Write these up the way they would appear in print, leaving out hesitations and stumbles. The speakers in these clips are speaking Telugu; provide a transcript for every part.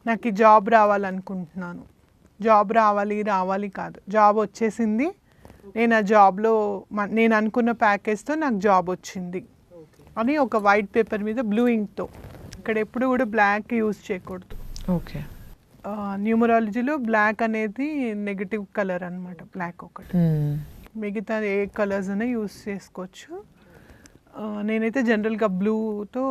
నాకు ఈ జాబ్ రావాలనుకుంటున్నాను, జాబ్ రావాలి కాదు, జాబ్ వచ్చేసింది, నేను ఆ జాబ్లో నేను అనుకున్న ప్యాకేజ్తో నాకు జాబ్ వచ్చింది అని ఒక వైట్ పేపర్ మీద బ్లూ ఇంక్తో, ఇక్కడ ఎప్పుడు కూడా బ్లాక్ యూజ్ చేయకూడదు. ఓకే. న్యూమరాలజీలో బ్లాక్ అనేది నెగిటివ్ కలర్ అనమాట, బ్లాక్ ఒకటి. మిగతా ఏ కలర్స్ అయినా యూజ్ చేసుకోవచ్చు. నేనైతే జనరల్గా బ్లూతో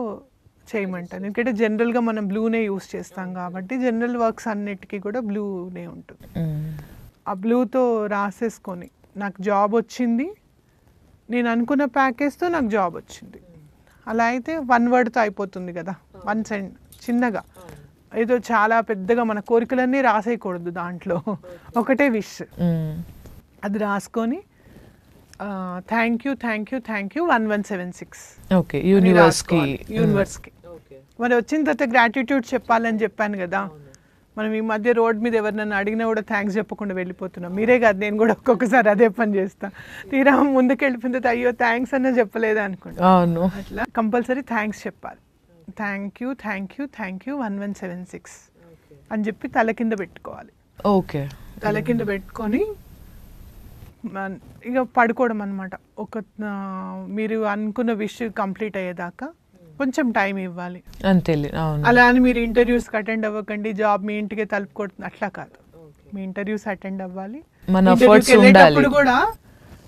చేయమంటాను, ఎందుకంటే జనరల్గా మనం బ్లూనే యూజ్ చేస్తాం కాబట్టి జనరల్ వర్క్స్ అన్నిటికీ కూడా బ్లూనే ఉంటుంది. ఆ బ్లూతో రాసేసుకొని నాకు జాబ్ వచ్చింది, నేను అనుకున్న ప్యాకేజ్తో నాకు జాబ్ వచ్చింది, అలా అయితే వన్ వర్డ్తో అయిపోతుంది కదా, వన్ సెండ్ చిన్నగా, ఏదో చాలా పెద్దగా మన కోరికలన్నీ రాసేయకూడదు, దాంట్లో ఒకటే విష్. అది రాసుకొని థ్యాంక్ యూ 1176 ఓకే యూనివర్స్కి. మరి వచ్చిన తర్వాత గ్రాటిట్యూడ్ చెప్పాలని చెప్పాను కదా. మనం ఈ మధ్య రోడ్ మీద ఎవరినైనా అడిగినా కూడా థ్యాంక్స్ చెప్పకుండా వెళ్ళిపోతున్నాం. మీరే కాదు, నేను కూడా ఒక్కొక్కసారి అదే పని చేస్తాను. తీరా ముందుకు వెళ్ళిపోయిన తర్వాత అయ్యో థ్యాంక్స్ అన్న చెప్పలేదు అనుకోండి. అవును, అట్లా కంపల్సరీ థ్యాంక్స్ చెప్పాలి. థ్యాంక్ యూ 1176 అని చెప్పి తల కింద పెట్టుకోవాలి. ఓకే, తల కింద పెట్టుకొని ఇక పడుకోవడం అనమాట. మీరు అనుకున్న విష్ కంప్లీట్ అయ్యేదాకా కొంచెం టైం ఇవ్వాలి అంతే. అలా అని మీరు ఇంటర్వ్యూస్కి అటెండ్ అవ్వకండి, జాబ్ మీ ఇంటికే తలుపు కొడుతుంది అట్లా కాదు. మీ ఇంటర్వ్యూస్ అటెండ్ అవ్వాలి. వెళ్ళేటప్పుడు కూడా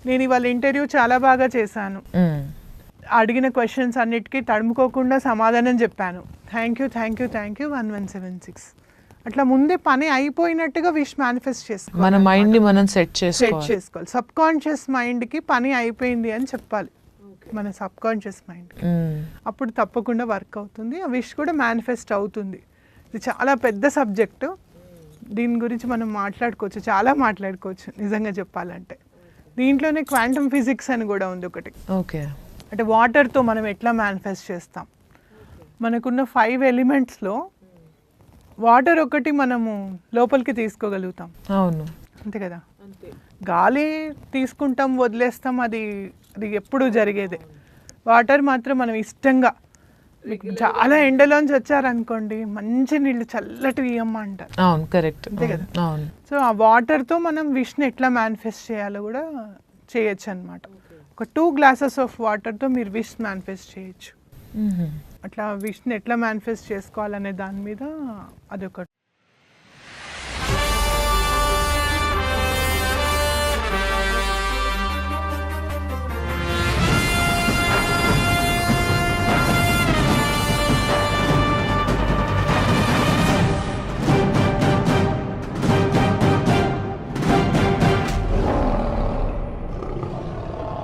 నేను ఇవాళ ఇంటర్వ్యూ చాలా బాగా చేశాను, అడిగిన క్వశ్చన్స్ అన్నిటికీ తడుముకోకుండా సమాధానం చెప్పాను, థ్యాంక్ యూ 1176 అట్లా ముందే పని అయిపోయినట్టుగా విష్ మేనిఫెస్ట్ చేసుకోవాలి. మన మైండ్ని మనం సెట్ చేసుకోవాలి. సబ్ కాన్షియస్ మైండ్కి పని అయిపోయింది అని చెప్పాలి, మన సబ్ కాన్షియస్ మైండ్. అప్పుడు తప్పకుండా వర్క్ అవుతుంది, ఆ విష్ కూడా మేనిఫెస్ట్ అవుతుంది. ఇది చాలా పెద్ద సబ్జెక్టు, దీని గురించి మనం మాట్లాడుకోవచ్చు, చాలా మాట్లాడుకోవచ్చు నిజంగా చెప్పాలంటే. దీంట్లోనే క్వాంటమ్ ఫిజిక్స్ అని కూడా ఉంది ఒకటి. ఓకే, అంటే వాటర్తో మనం ఎట్లా మేనిఫెస్ట్ చేస్తాం. మనకున్న 5 ఎలిమెంట్స్లో వాటర్ ఒకటి మనము లోపలికి తీసుకోగలుగుతాం. అవును, అంతే కదా. గాలి తీసుకుంటాం వదిలేస్తాం, అది ఎప్పుడు జరిగేదే. వాటర్ మాత్రం మనం ఇష్టంగా, చాలా ఎండలోంచి వచ్చారనుకోండి, మంచి నీళ్ళు చల్లటివి ఇవ్వమ్మ అంటారు. అవును, కరెక్ట్, అంతే కదా. అవును. సో ఆ వాటర్తో మనం విష్ని ఎట్లా మేనిఫెస్ట్ చేయాలో కూడా చేయొచ్చు అనమాట. ఒక 2 గ్లాసెస్ ఆఫ్ వాటర్తో మీరు విష్ మేనిఫెస్ట్ చేయొచ్చు. అట్లా విష్ని ఎట్లా మేనిఫెస్ట్ చేసుకోవాలనే దాని మీద అదొక